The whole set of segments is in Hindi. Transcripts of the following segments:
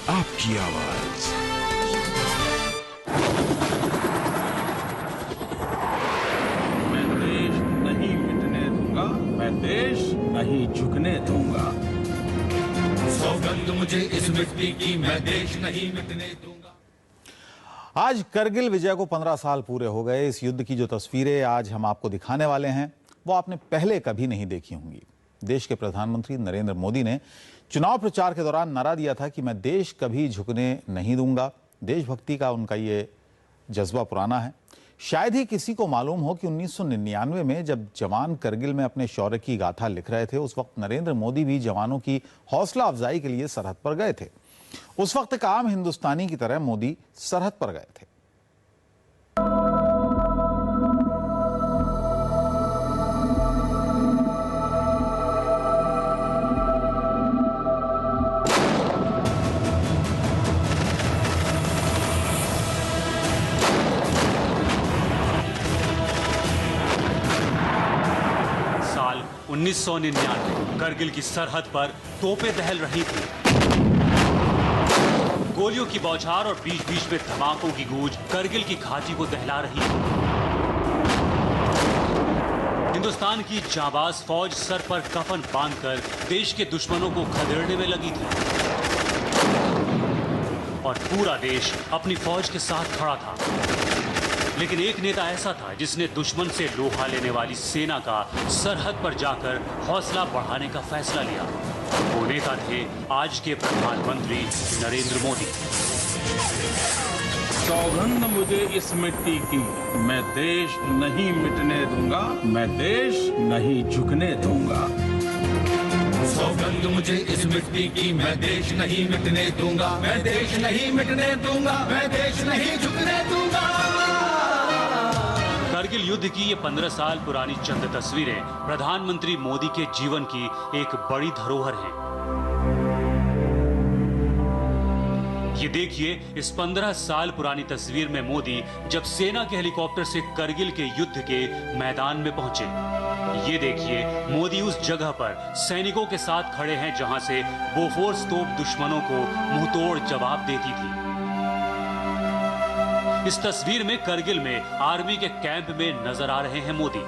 आपकी आवाज। मैं देश नहीं मिटने दूंगा, मैं देश नहीं झुकने दूंगा। सौगंध मुझे इस मिट्टी की, मैं देश नहीं मिटने दूंगा। आज करगिल विजय को 15 साल पूरे हो गए। इस युद्ध की जो तस्वीरें आज हम आपको दिखाने वाले हैं वो आपने पहले कभी नहीं देखी होंगी। देश के प्रधानमंत्री नरेंद्र मोदी ने चुनाव प्रचार के दौरान नारा दिया था कि मैं देश कभी झुकने नहीं दूंगा। देशभक्ति का उनका ये जज्बा पुराना है। शायद ही किसी को मालूम हो कि 1999 में जब जवान करगिल में अपने शौर्य की गाथा लिख रहे थे, उस वक्त नरेंद्र मोदी भी जवानों की हौसला अफजाई के लिए सरहद पर गए थे। उस वक्त एक आम हिंदुस्तानी की तरह मोदी सरहद पर गए थे। साल 1999 करगिल की सरहद पर तोपें दहल रही थी। गोलियों की बौछार और बीच बीच में धमाकों की गूंज करगिल की घाटी को दहला रही थी। हिंदुस्तान की जाबाज फौज सर पर कफन बांधकर देश के दुश्मनों को खदेड़ने में लगी थी और पूरा देश अपनी फौज के साथ खड़ा था। लेकिन एक नेता ऐसा था जिसने दुश्मन से लोहा लेने वाली सेना का सरहद पर जाकर हौसला बढ़ाने का फैसला लिया। वो नेता थे आज के प्रधानमंत्री नरेंद्र मोदी। सौगंध मुझे इस मिट्टी की, मैं देश नहीं मिटने दूंगा, मैं देश नहीं झुकने दूंगा। सौगंध मुझे इस मिट्टी की, मैं देश नहीं मिटने दूंगा, मैं देश नहीं मिटने दूंगा, मैं देश नहीं झुकने दूंगा। करगिल युद्ध की ये 15 साल पुरानी चंद तस्वीरें प्रधानमंत्री मोदी के जीवन की एक बड़ी धरोहर हैं। ये देखिए, इस 15 साल पुरानी तस्वीर में मोदी जब सेना के हेलीकॉप्टर से करगिल के युद्ध के मैदान में पहुंचे। ये देखिए, मोदी उस जगह पर सैनिकों के साथ खड़े हैं जहां से बोफोर्स तोप दुश्मनों को मुंहतोड़ जवाब देती थी। इस तस्वीर में करगिल में आर्मी के कैंप में नजर आ रहे हैं मोदी।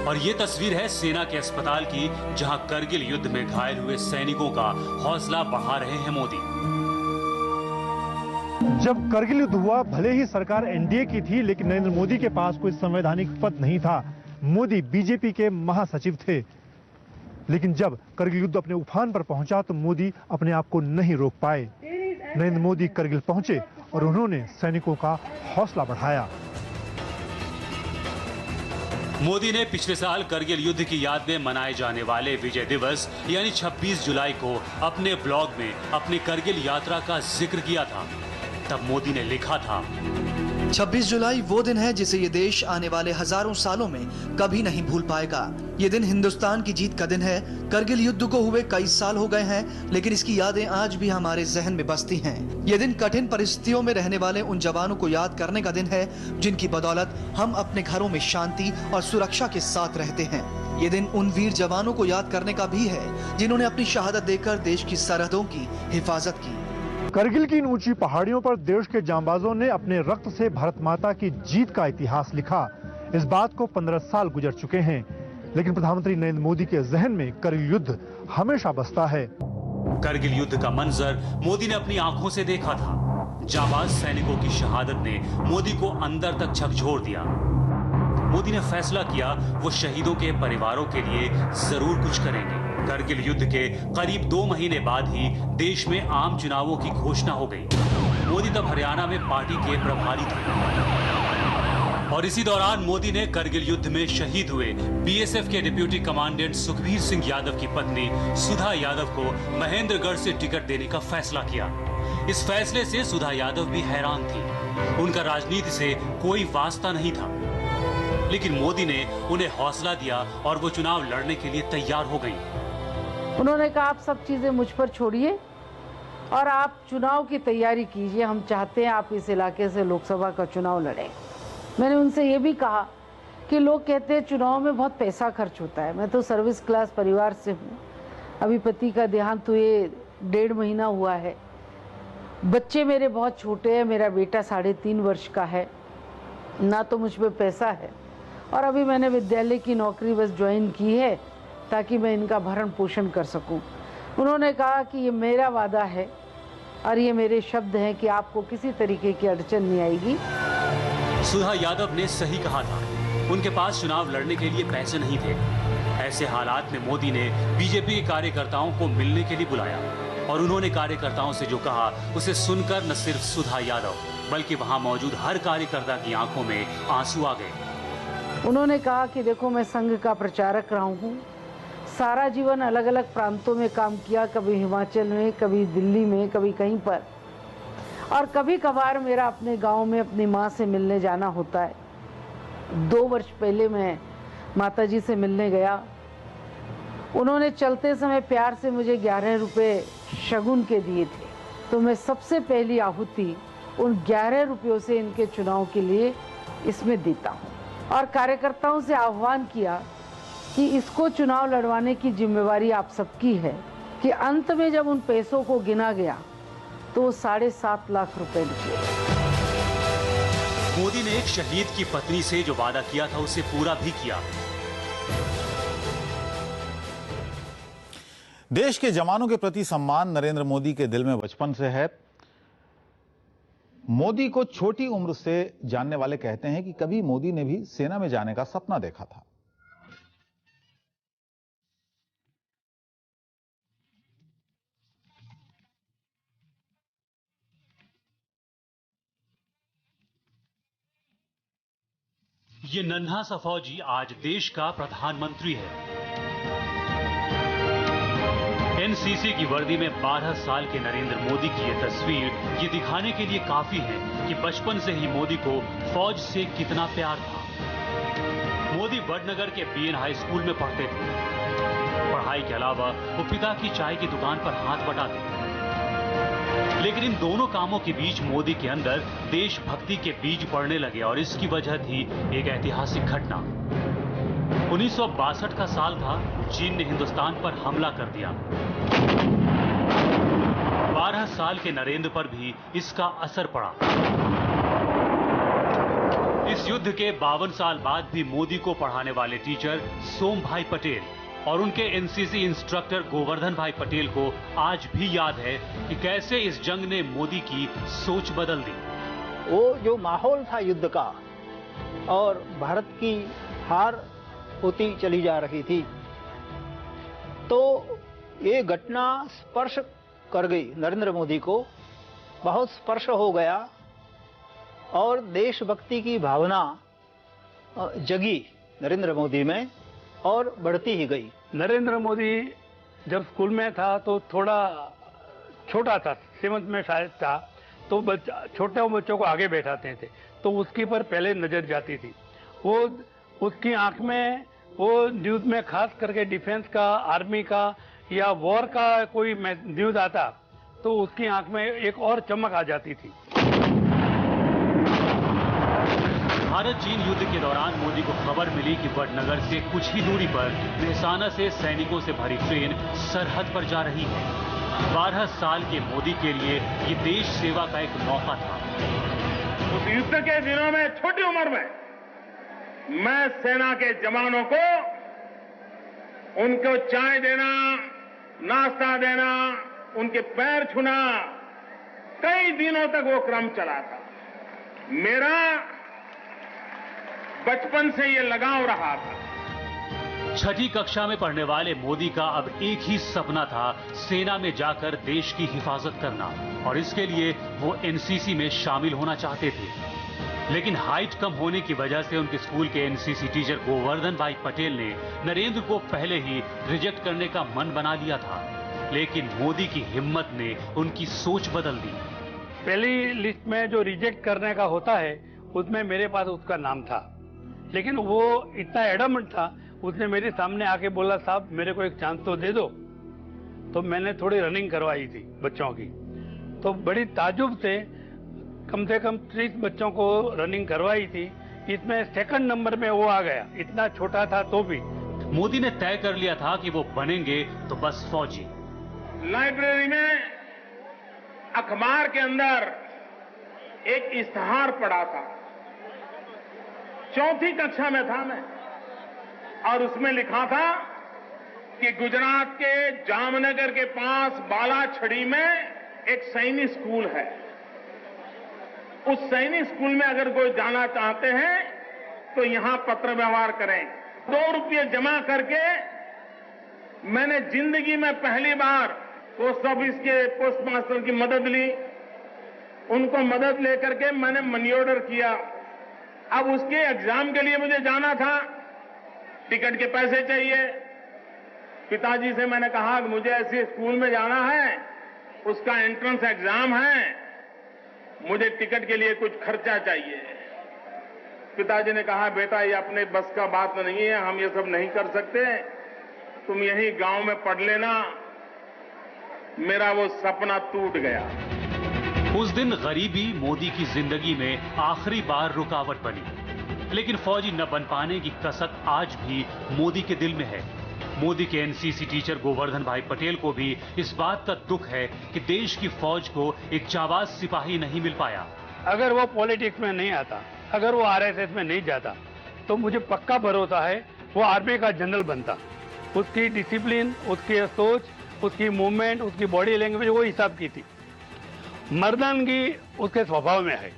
और ये तस्वीर है सेना के अस्पताल की, जहां करगिल युद्ध में घायल हुए सैनिकों का हौसला बढ़ा रहे हैं मोदी। जब करगिल युद्ध हुआ, भले ही सरकार एनडीए की थी, लेकिन नरेंद्र मोदी के पास कोई संवैधानिक पद नहीं था। मोदी बीजेपी के महासचिव थे। लेकिन जब करगिल युद्ध अपने उफान पर पहुंचा तो मोदी अपने आप को नहीं रोक पाए। नरेंद्र मोदी करगिल पहुंचे और उन्होंने सैनिकों का हौसला बढ़ाया। मोदी ने पिछले साल करगिल युद्ध की याद में मनाए जाने वाले विजय दिवस यानी 26 जुलाई को अपने ब्लॉग में अपनी करगिल यात्रा का जिक्र किया था। तब मोदी ने लिखा था, 26 जुलाई वो दिन है जिसे ये देश आने वाले हजारों सालों में कभी नहीं भूल पाएगा। ये दिन हिंदुस्तान की जीत का दिन है। करगिल युद्ध को हुए कई साल हो गए हैं, लेकिन इसकी यादें आज भी हमारे जहन में बसती हैं। ये दिन कठिन परिस्थितियों में रहने वाले उन जवानों को याद करने का दिन है, जिनकी बदौलत हम अपने घरों में शांति और सुरक्षा के साथ रहते हैं। ये दिन उन वीर जवानों को याद करने का भी है, जिन्होंने अपनी शहादत देकर देश की सरहदों की हिफाजत की। करगिल की इन ऊंची पहाड़ियों पर देश के जांबाजों ने अपने रक्त से भारत माता की जीत का इतिहास लिखा। इस बात को 15 साल गुजर चुके हैं, लेकिन प्रधानमंत्री नरेंद्र मोदी के जहन में करगिल युद्ध हमेशा बसता है। करगिल युद्ध का मंजर मोदी ने अपनी आंखों से देखा था। जाबाज सैनिकों की शहादत ने मोदी को अंदर तक झकझोर दिया। मोदी ने फैसला किया वो शहीदों के परिवारों के लिए जरूर कुछ करेंगे। करगिल युद्ध के करीब 2 महीने बाद ही देश में आम चुनावों की घोषणा हो गई। मोदी तब हरियाणा में पार्टी के प्रभारी थे और इसी दौरान मोदी ने करगिल युद्ध में शहीद हुए बीएसएफ के डिप्टी कमांडेंट सुखबीर सिंह यादव की पत्नी सुधा यादव को महेंद्रगढ़ से टिकट देने का फैसला किया। इस फैसले से सुधा यादव भी हैरान थी। उनका राजनीति से कोई वास्ता नहीं था, लेकिन मोदी ने उन्हें हौसला दिया और वो चुनाव लड़ने के लिए तैयार हो गई। उन्होंने कहा, आप सब चीजें मुझ पर छोड़िए और आप चुनाव की तैयारी कीजिए। हम चाहते हैं आप इस इलाके से लोकसभा का चुनाव लड़ें। मैंने उनसे ये भी कहा कि लोग कहते हैं चुनाव में बहुत पैसा खर्च होता है। मैं तो सर्विस क्लास परिवार से हूँ। अभी पति का देहांत हुए 1.5 महीना हुआ है। बच्चे मेरे बहुत छोटे हैं, मेरा बेटा 3.5 वर्ष का है, ना तो मुझ पे पैसा है और अभी मैंने विद्यालय की नौकरी बस ज्वाइन की है ताकि मैं इनका भरण पोषण कर सकूं। उन्होंने कहा कि ये मेरा वादा है और ये मेरे शब्द हैं कि आपको किसी तरीके की अड़चन नहीं आएगी। सुधा यादव ने सही कहा था, उनके पास चुनाव लड़ने के लिए पैसे नहीं थे। ऐसे हालात में मोदी ने बीजेपी के कार्यकर्ताओं को मिलने के लिए बुलाया और उन्होंने कार्यकर्ताओं से जो कहा उसे सुनकर न सिर्फ सुधा यादव बल्कि वहां मौजूद हर कार्यकर्ता की आंखों में आंसू आ गए। उन्होंने कहा कि देखो, मैं संघ का प्रचारक रहा हूँ, सारा जीवन अलग अलग प्रांतों में काम किया, कभी हिमाचल में, कभी दिल्ली में, कभी कहीं पर, और कभी कभार मेरा अपने गांव में अपनी माँ से मिलने जाना होता है। 2 वर्ष पहले मैं माताजी से मिलने गया, उन्होंने चलते समय प्यार से मुझे 11 रुपए शगुन के दिए थे, तो मैं सबसे पहली आहुति उन 11 रुपयों से इनके चुनाव के लिए इसमें देता हूँ और कार्यकर्ताओं से आह्वान किया कि इसको चुनाव लड़वाने की जिम्मेवारी आप सबकी है कि अंत में जब उन पैसों को गिना गया तो 7.5 लाख रुपए निकले। मोदी ने एक शहीद की पत्नी से जो वादा किया था उसे पूरा भी किया। देश के जवानों के प्रति सम्मान नरेंद्र मोदी के दिल में बचपन से है। मोदी को छोटी उम्र से जानने वाले कहते हैं कि कभी मोदी ने भी सेना में जाने का सपना देखा था। ये नन्हा सा फौजी आज देश का प्रधानमंत्री है। एनसीसी की वर्दी में 12 साल के नरेंद्र मोदी की ये तस्वीर ये दिखाने के लिए काफी है कि बचपन से ही मोदी को फौज से कितना प्यार था। मोदी वडनगर के बीएन हाई स्कूल में पढ़ते थे। पढ़ाई के अलावा वो पिता की चाय की दुकान पर हाथ बटाते थे। लेकिन इन दोनों कामों के बीच मोदी के अंदर देशभक्ति के बीज पड़ने लगे और इसकी वजह थी एक ऐतिहासिक घटना। 1962 का साल था, चीन ने हिंदुस्तान पर हमला कर दिया। 12 साल के नरेंद्र पर भी इसका असर पड़ा। इस युद्ध के 52 साल बाद भी मोदी को पढ़ाने वाले टीचर सोम भाई पटेल और उनके एनसीसी इंस्ट्रक्टर गोवर्धन भाई पटेल को आज भी याद है कि कैसे इस जंग ने मोदी की सोच बदल दी। वो जो माहौल था युद्ध का और भारत की हार होती चली जा रही थी, तो ये घटना स्पर्श कर गई, नरेंद्र मोदी को बहुत स्पर्श हो गया और देशभक्ति की भावना जगी नरेंद्र मोदी में और बढ़ती ही गई। नरेंद्र मोदी जब स्कूल में था तो थोड़ा छोटा था, 7th में शायद था, तो छोटे बच्चों को आगे बैठाते थे तो उसके पर पहले नजर जाती थी। वो उसकी आंख में वो न्यूज में खास करके डिफेंस का, आर्मी का या वॉर का कोई न्यूज आता तो उसकी आंख में एक और चमक आ जाती थी। भारत चीन युद्ध के दौरान मोदी को खबर मिली कि वडनगर से कुछ ही दूरी पर मेहसाना से सैनिकों से भरी ट्रेन सरहद पर जा रही है। 12 साल के मोदी के लिए ये देश सेवा का एक मौका था। उस युद्ध के दिनों में छोटी उम्र में मैं सेना के जवानों को उनको चाय देना, नाश्ता देना, उनके पैर छूना, कई दिनों तक वो क्रम चला था। मेरा बचपन से ये लगाव रहा था। 6ठी कक्षा में पढ़ने वाले मोदी का अब एक ही सपना था, सेना में जाकर देश की हिफाजत करना, और इसके लिए वो एनसीसी में शामिल होना चाहते थे। लेकिन हाइट कम होने की वजह से उनके स्कूल के एनसीसी टीचर गोवर्धन भाई पटेल ने नरेंद्र को पहले ही रिजेक्ट करने का मन बना लिया था। लेकिन मोदी की हिम्मत ने उनकी सोच बदल दी। पहली लिस्ट में जो रिजेक्ट करने का होता है उसमें मेरे पास उसका नाम था, लेकिन वो इतना एडमंट था, उसने मेरे सामने आके बोला, साहब मेरे को एक चांस तो दे दो। तो मैंने थोड़ी रनिंग करवाई थी बच्चों की, तो बड़ी ताजुब से कम 30 बच्चों को रनिंग करवाई थी। इसमें सेकंड नंबर में वो आ गया, इतना छोटा था तो भी। मोदी ने तय कर लिया था कि वो बनेंगे तो बस फौजी। लाइब्रेरी में अखबार के अंदर एक इश्तिहार पढ़ा था। चौथी कक्षा में था मैं, और उसमें लिखा था कि गुजरात के जामनगर के पास बालाछड़ी में एक सैनिक स्कूल है। उस सैनिक स्कूल में अगर कोई जाना चाहते हैं तो यहां पत्र व्यवहार करें। 2 रुपये जमा करके मैंने जिंदगी में पहली बार पोस्ट ऑफिस के पोस्ट मास्टर की मदद ली। उनको मदद लेकर के मैंने मनी ऑर्डर किया। अब उसके एग्जाम के लिए मुझे जाना था, टिकट के पैसे चाहिए। पिताजी से मैंने कहा कि मुझे ऐसे स्कूल में जाना है, उसका एंट्रेंस एग्जाम है, मुझे टिकट के लिए कुछ खर्चा चाहिए। पिताजी ने कहा, बेटा ये अपने बस का बात नहीं है, हम ये सब नहीं कर सकते, तुम यही गांव में पढ़ लेना। मेरा वो सपना टूट गया। उस दिन गरीबी मोदी की जिंदगी में आखिरी बार रुकावट बनी, लेकिन फौजी न बन पाने की कसक आज भी मोदी के दिल में है। मोदी के एनसीसी टीचर गोवर्धन भाई पटेल को भी इस बात का दुख है कि देश की फौज को एक जाबाज सिपाही नहीं मिल पाया। अगर वो पॉलिटिक्स में नहीं आता, अगर वो आरएसएस में नहीं जाता, तो मुझे पक्का भरोसा है वो आर्मी का जनरल बनता। उसकी डिसिप्लिन, उसकी सोच, उसकी मूवमेंट, उसकी बॉडी लैंग्वेज वो हिसाब की थी। मर्दानगी उसके स्वभाव में है।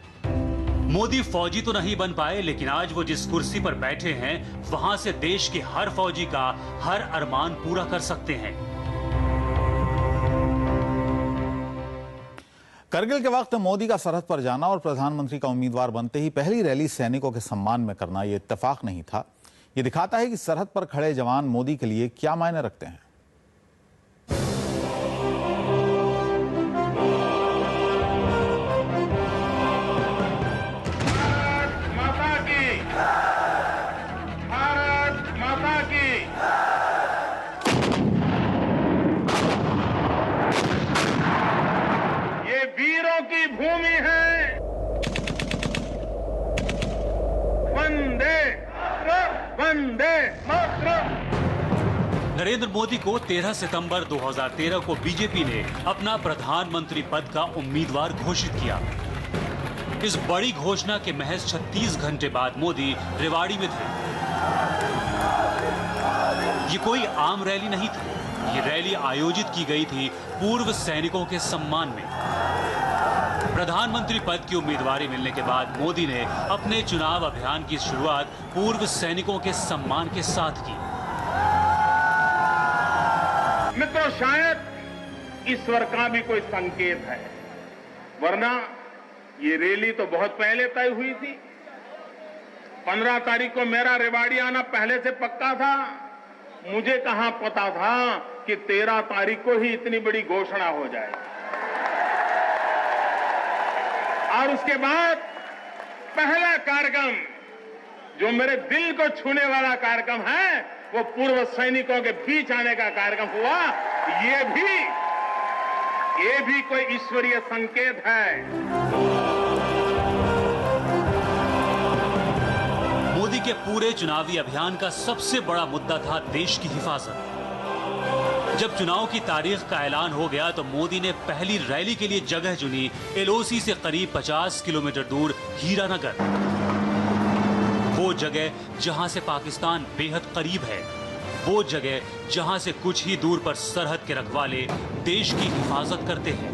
मोदी फौजी तो नहीं बन पाए, लेकिन आज वो जिस कुर्सी पर बैठे हैं वहां से देश के हर फौजी का हर अरमान पूरा कर सकते हैं। करगिल के वक्त मोदी का सरहद पर जाना और प्रधानमंत्री का उम्मीदवार बनते ही पहली रैली सैनिकों के सम्मान में करना ये इत्तेफाक नहीं था। ये दिखाता है कि सरहद पर खड़े जवान मोदी के लिए क्या मायने रखते हैं। की भूमि है। वंदे वंदे मातरम। नरेंद्र मोदी को 13 सितंबर 2013 को बीजेपी ने अपना प्रधानमंत्री पद का उम्मीदवार घोषित किया। इस बड़ी घोषणा के महज 36 घंटे बाद मोदी रेवाड़ी में थे। ये कोई आम रैली नहीं थी, ये रैली आयोजित की गई थी पूर्व सैनिकों के सम्मान में। प्रधानमंत्री पद की उम्मीदवारी मिलने के बाद मोदी ने अपने चुनाव अभियान की शुरुआत पूर्व सैनिकों के सम्मान के साथ की। मित्रों, शायद ईश्वर का भी कोई संकेत है, वरना ये रैली तो बहुत पहले तय हुई थी। 15 तारीख को मेरा रेवाड़ी आना पहले से पक्का था। मुझे कहां पता था कि 13 तारीख को ही इतनी बड़ी घोषणा हो जाए। और उसके बाद पहला कार्यक्रम जो मेरे दिल को छूने वाला कार्यक्रम है, वो पूर्व सैनिकों के बीच आने का कार्यक्रम हुआ। ये भी कोई ईश्वरीय संकेत है। मोदी के पूरे चुनावी अभियान का सबसे बड़ा मुद्दा था देश की हिफाजत। जब चुनाव की तारीख का ऐलान हो गया तो मोदी ने पहली रैली के लिए जगह चुनी एलओसी से करीब 50 किलोमीटर दूर हीरानगर। वो जगह जहां से पाकिस्तान बेहद करीब है, वो जगह जहां से कुछ ही दूर पर सरहद के रखवाले देश की हिफाजत करते हैं।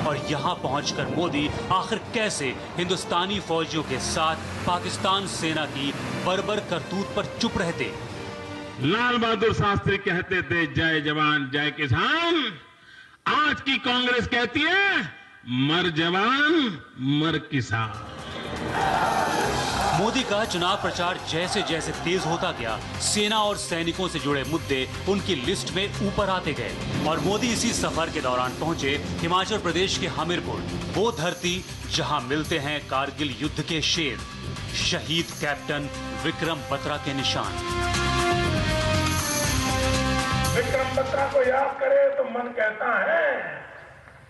और यहां पहुंचकर मोदी आखिर कैसे हिंदुस्तानी फौजियों के साथ पाकिस्तान सेना की बर्बर करतूत पर चुप रहते। लाल बहादुर शास्त्री कहते थे, जय जवान जय किसान। आज की कांग्रेस कहती है, मर जवान मर किसान। मोदी का चुनाव प्रचार जैसे जैसे तेज होता गया, सेना और सैनिकों से जुड़े मुद्दे उनकी लिस्ट में ऊपर आते गए। और मोदी इसी सफर के दौरान पहुंचे हिमाचल प्रदेश के हमीरपुर, वो धरती जहां मिलते हैं कारगिल युद्ध के शेर, शहीद कैप्टन विक्रम बत्रा के निशान। विक्रम बत्रा को याद करे तो मन कहता है,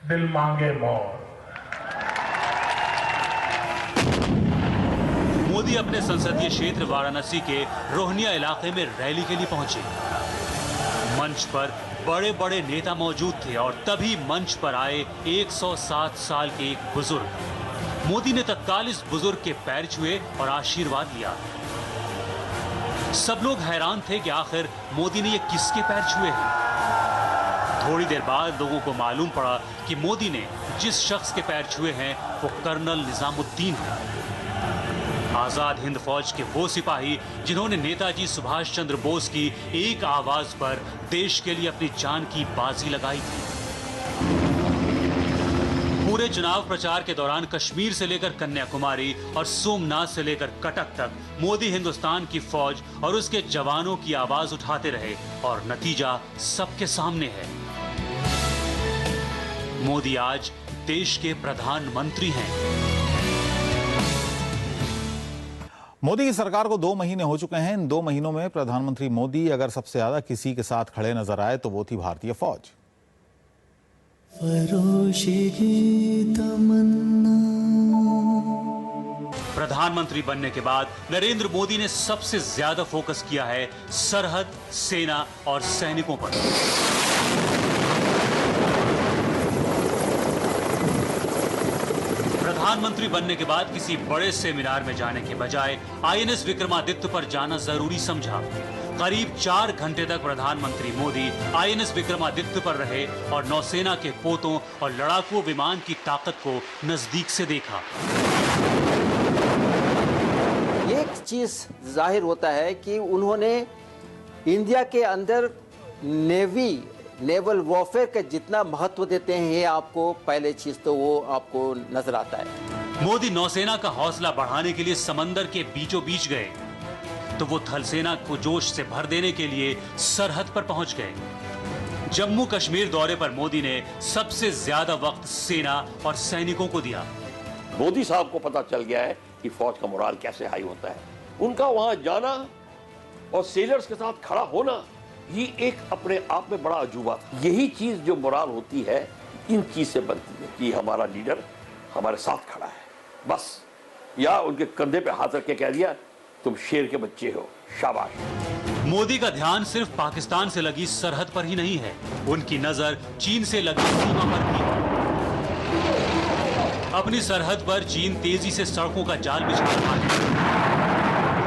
दिल मांगे मौत। मोदी अपने संसदीय क्षेत्र वाराणसी के रोहनिया इलाके में रैली के लिए पहुंचे। मंच पर बड़े बड़े नेता मौजूद थे और तभी मंच पर आए 107 साल के एक बुजुर्ग। मोदी ने तत्काल इस बुजुर्ग के पैर छुए और आशीर्वाद लिया। सब लोग हैरान थे कि आखिर मोदी ने ये किसके पैर छुए हैं। थोड़ी देर बाद लोगों को मालूम पड़ा कि मोदी ने जिस शख्स के पैर छुए हैं वो कर्नल निजामुद्दीन है, आजाद हिंद फौज के वो सिपाही जिन्होंने नेताजी सुभाष चंद्र बोस की एक आवाज पर देश के लिए अपनी जान की बाजी लगाई थी। पूरे चुनाव प्रचार के दौरान कश्मीर से लेकर कन्याकुमारी और सोमनाथ से लेकर कटक तक मोदी हिंदुस्तान की फौज और उसके जवानों की आवाज उठाते रहे और नतीजा सबके सामने है। मोदी आज देश के प्रधानमंत्री हैं। मोदी की सरकार को 2 महीने हो चुके हैं। इन 2 महीनों में प्रधानमंत्री मोदी अगर सबसे ज्यादा किसी के साथ खड़े नजर आए तो वो थी भारतीय फौज। प्रधानमंत्री बनने के बाद नरेंद्र मोदी ने सबसे ज्यादा फोकस किया है सरहद, सेना और सैनिकों पर। प्रधानमंत्री बनने के बाद किसी बड़े सेमिनार में जाने के बजाय आईएनएस विक्रमादित्य पर जाना जरूरी समझा। करीब 4 घंटे तक प्रधानमंत्री मोदी आईएनएस विक्रमादित्य पर रहे और नौसेना के पोतों और लड़ाकू विमान की ताकत को नजदीक से देखा। एक चीज जाहिर होता है कि उन्होंने इंडिया के अंदर नेवल वॉरफेयर का जितना महत्व देते हैं, ये आपको पहले चीज तो वो आपको नजर आता है। मोदी नौसेना का हौसला बढ़ाने के लिए समंदर के बीचों बीच गए तो वो थल सेना को जोश से भर देने के लिए सरहद पर पहुंच गए। जम्मू कश्मीर दौरे पर मोदी ने सबसे ज्यादा वक्त सेना और सैनिकों को दिया। मोदी साहब को पता चल गया है कि फौज का मोराल कैसे हाई होता है। उनका वहां जाना और सेलर्स के साथ खड़ा होना, ये एक अपने आप में बड़ा अजूबा था। यही चीज जो मोराल होती है इन चीज से बनती है कि हमारा लीडर हमारे साथ खड़ा है, बस। या उनके कंधे पे हाथ रख के कह दिया तुम शेर के बच्चे हो, शाबाश। मोदी का ध्यान सिर्फ पाकिस्तान से लगी सरहद पर ही नहीं है, उनकी नजर चीन से लगी सीमा पर भी है। अपनी सरहद पर चीन तेजी से सड़कों का जाल बिछा रहा है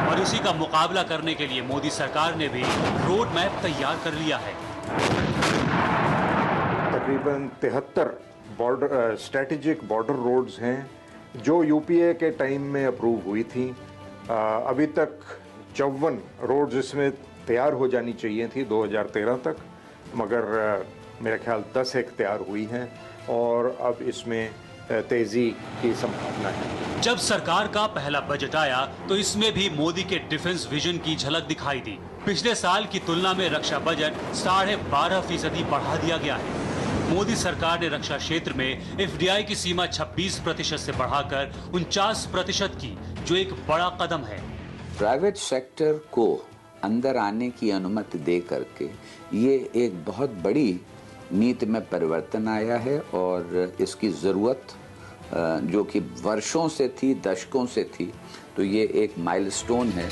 और इसी का मुकाबला करने के लिए मोदी सरकार ने भी रोड मैप तैयार कर लिया है। तकरीबन 73 स्ट्रेटेजिक बॉर्डर रोड्स हैं जो यूपीए के टाइम में अप्रूव हुई थी। अभी तक 54 रोड्स इसमें तैयार हो जानी चाहिए थी 2013 तक, मगर मेरा ख्याल 10 एक तैयार हुई हैं और अब इसमें तेजी की संभावना है। जब सरकार का पहला बजट आया तो इसमें भी मोदी के डिफेंस विजन की झलक दिखाई दी। पिछले साल की तुलना में रक्षा बजट 12.5% बढ़ा दिया गया है। मोदी सरकार ने रक्षा क्षेत्र में एफडीआई की सीमा 26% से बढ़ाकर 49% की, जो एक बड़ा कदम है। प्राइवेट सेक्टर को अंदर आने की अनुमति दे करके ये एक बहुत बड़ी नीति में परिवर्तन आया है और इसकी जरूरत जो कि वर्षों से थी, दशकों से थी, तो ये एक माइलस्टोन है।